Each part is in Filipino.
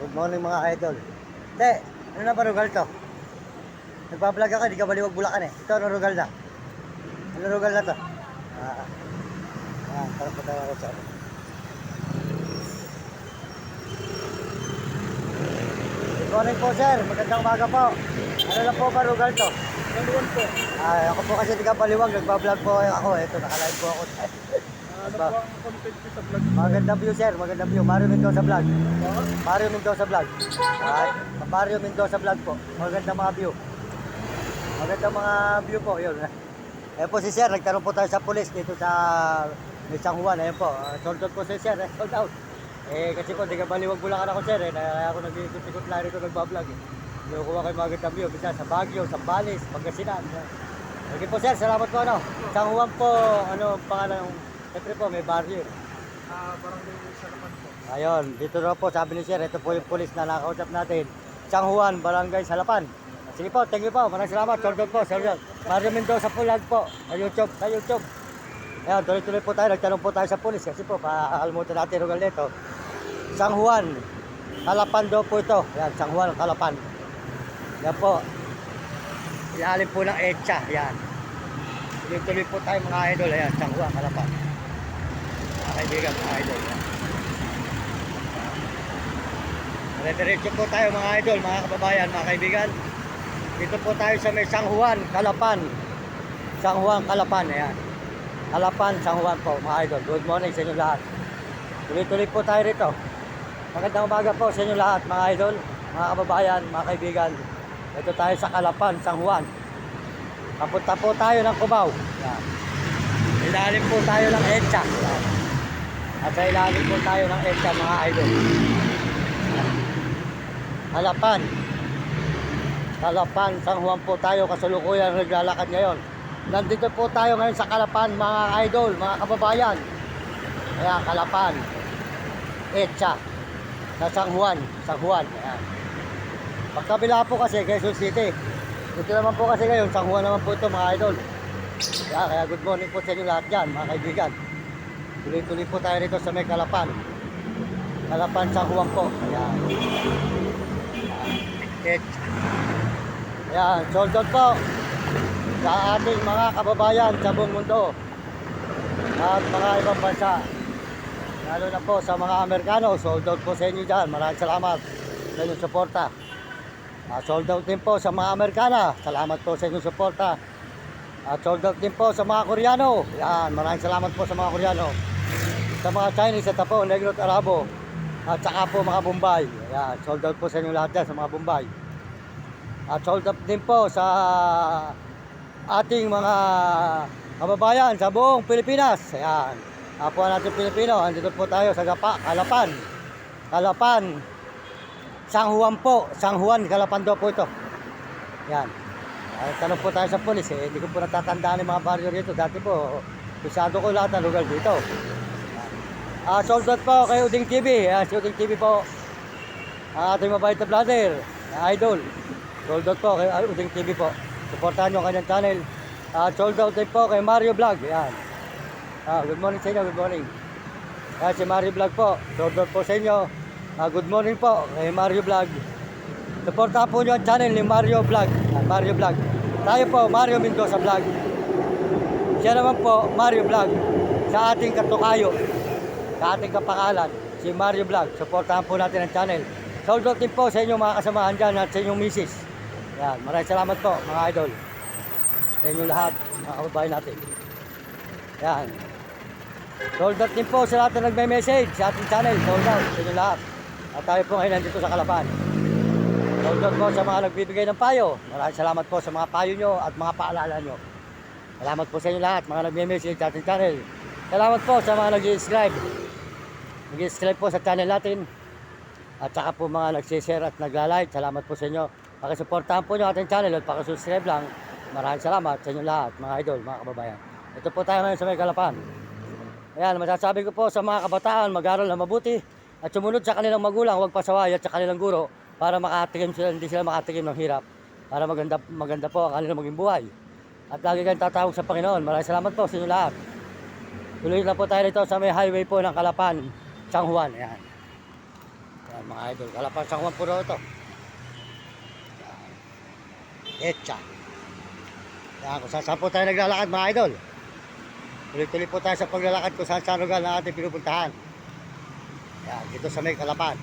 Good morning mga idol. Te, ano na ba rugal to? Nagpa-vlog ako, di ka baliwag Bulacan eh. Ito, ano rugal na? Ano rugal na to? Parang patawa ko sa ano. Good morning po sir, magandang umaga po. Ano na po ba rugal to? Ganun po. Ako po kasi di ka baliwag, nagpa-vlog po ako. Ito, nakalive po ako. Ano po ang content niyo sa vlog? Magandang view sir, magandang view. Mario Mendoza vlog. Mario Mendoza vlog. Mario Mendoza vlog po. Magandang mga view. Magandang mga view po, yun. Ayan po si sir, nagtanong po tayo sa pulis dito sa may San Juan. Ayan po, sold out po si sir, sold out. Kasi po, di ka baliwag Bulacan ako sir, kaya ako nag-ikot-ikot lang rito, nagbablog. Kinukuha kayo magandang view, bisa sa Baguio, Sambales, Pangasinan. Okay po sir, salamat po ano. San Juan po, ano pangalan ng, siyempre po, may barrio. Barangay Salapan po. Ayun, dito na po, sabi ni sir, ito po yung pulis na nakausap natin. San Juan, Barangay Salapan. Sige po, thank you po. Maraming salamat. Sold out po, sold out. Mario Mendoza po vlog po. Sa YouTube, sa YouTube. Ayan, tuloy-tuloy po tayo. Nagtanong po tayo sa pulis. Kasi po, paalimutan natin rugal nito. San Juan, Calapan daw po ito. Ayan, San Juan, Calapan. Ayan po. Ilalim po ng Echa. Ayan. Tuloy-tuloy po tayo mga idol. Ayan, San Juan, Calapan. Mga kaibigan, mga idol. Ayan. Diretso po tayo mga idol, mga kababayan, mga kaibigan. Dito po tayo sa may San Juan, Calapan. San Juan, Calapan, ayan. Calapan, San Juan po, mga idol. Good morning sa inyo lahat. Tuloy-tuloy po tayo rito. Magandang umaga po sa inyo lahat, mga idol, mga kababayan, mga kaibigan. Dito tayo sa Calapan, San Juan. Papunta po tayo ng Cubao. Ayan. Ilalim po tayo ng Echa. Ayan. At sa ilalim po tayo ng Echa, mga idol. Calapan, San Juan po tayo, kasalukuyan naglalakad ngayon. Nandito po tayo ngayon sa Calapan, mga idol, mga kababayan. Ayan, Calapan, Echa, sa San Juan. Ayan. Pagkabila po kasi, Quezon City. Dito naman po kasi ngayon, San Juan naman po ito, mga idol. Kaya good morning po sa inyo lahat dyan, mga kaibigan. Tuloy-tuloy po tayo rito sa may Calapan. Calapan, San Juan po. Ayan. Ayan, sold out po sa ating mga kababayan sa buong mundo at mga ibang bansa, lalo na po sa mga Amerikano. Sold out po sa inyo dyan. Maraming salamat sa inyong suporta. Sold out din po sa mga Amerikana. Salamat po sa inyong suporta. Sold out din po sa mga Koreano. Ayan, maraming salamat po sa mga Koreano, sa mga Chinese at po Negro at Arabo, at saka po mga Bombay. Ayan, sold out po sa inyo lahat dyan sa mga Bombay. At sold out din po sa ating mga kababayan sa buong Pilipinas. Ayan, kapwa natin Pilipino. Andito po tayo sa Calapan, San Juan po. San Juan, Calapan daw po ito. Ayan. Tanong po tayo sa pulis. Hindi ko po natatandaan yung mga barrio rito. Dati po, pisado ko lahat ng lugar dito. Sold out po kay Uding TV. Si Uding TV po, ating mabait na vlogger, idol. Sold out po kay Uding TV po. Supportahan nyo ang kanyang channel. Sold out din po kay Mario Vlog. Yan. Good morning sa inyo, good morning. Si Mario Vlog po, sold out po sa inyo. Good morning po kay Mario Vlog. Supportahan po nyo ang channel ni Mario Vlog. Mario Vlog. Tayo po, Mario Mendoza Vlog. Siya naman po, Mario Vlog. Sa ating katukayo, sa ating kapangalan, si Mario Vlog. Supportahan po natin ang channel. Sold out din po sa inyong mga kasamahan dyan at sa inyong misis. Yan, maraming salamat po mga idol. Sa inyong lahat, mga kababayan natin. Yan. Sold out din po sa lahat na nagme-message sa ating channel. Sold out sa inyong lahat. At tayo po ngayon nandito sa Calapan. Sold out po sa mga nagbibigay ng payo. Maraming salamat po sa mga payo nyo at mga paalala nyo. Salamat po sa inyong lahat, mga nagme-message sa ating channel. Salamat po sa mga nag-subscribe. Nag-subscribe po sa channel natin. At saka po mga nag-share at nagla-like. Salamat po sa inyo. Pakisuportahan po nyo ating channel at pakisubscribe lang. Maraming salamat sa inyo lahat, mga idol, mga kababayan. Ito po tayo ngayon sa may Calapan. Ayan, masasabi ko po sa mga kabataan, mag-aral na mabuti at sumunod sa kanilang magulang, huwag pasaway at sa kanilang guro para makatikim sila, hindi sila makatikim ng hirap. Para maganda po ang kanilang maging buhay. At lagi kayong tatawag sa Panginoon. Maraming salamat po sa inyo lahat. Tuloy na po tayo dito sa may highway po ng Calapan, San Juan. Ayan. Yan mga idol, Kalapan San Juan po daw ito. Etcha. Yan, kung saan po tayo naglalakad mga idol. Tuloy-tuloy po tayo sa paglalakad kung saan lugar na ating pinupuntahan. Yan, dito sa may Kalapan.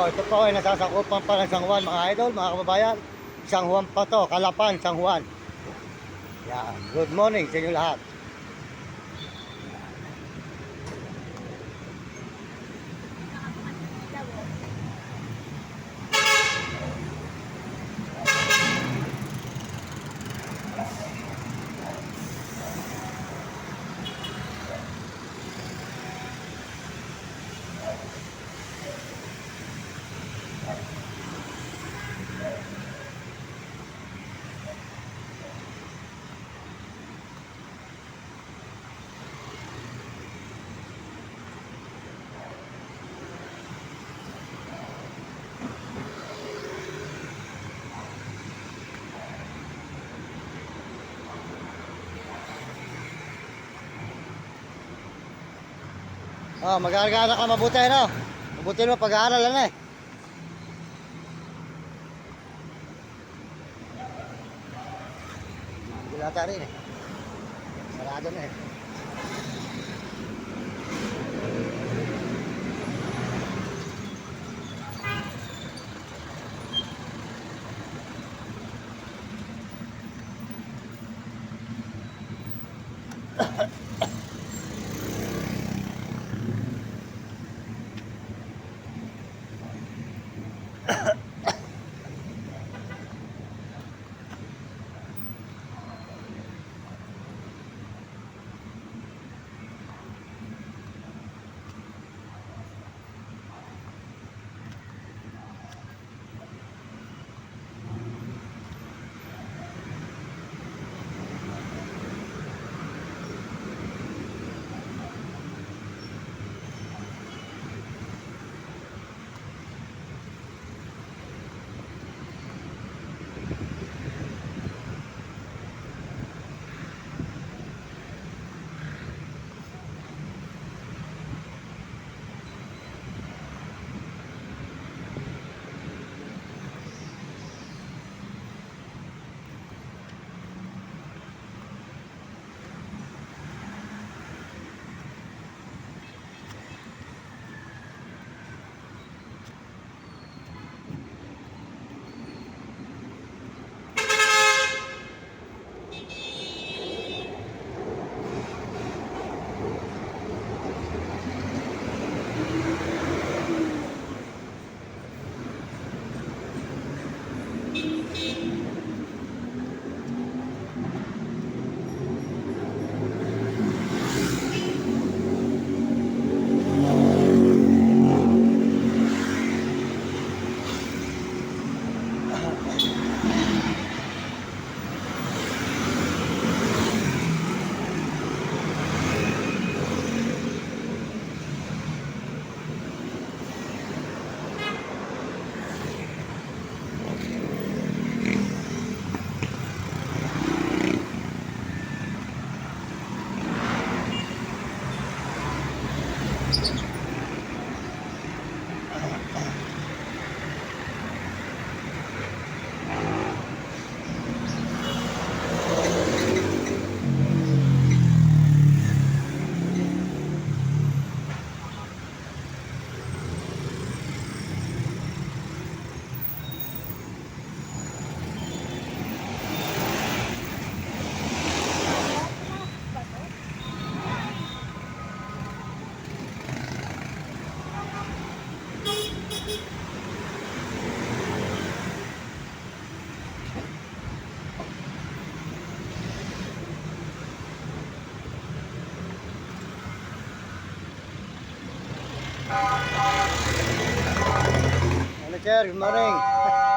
Ito po ay nasasakupan pa ng San Juan mga idol, mga kababayan. San Juan pa to, Kalapan, San Juan. Yan, good morning sa inyo lahat. Oh, mag-aaral ka mabuti, no? Mabuti mo pag-aaral lang eh. Dilata rin eh. Sarado na eh. Ano sir, good morning.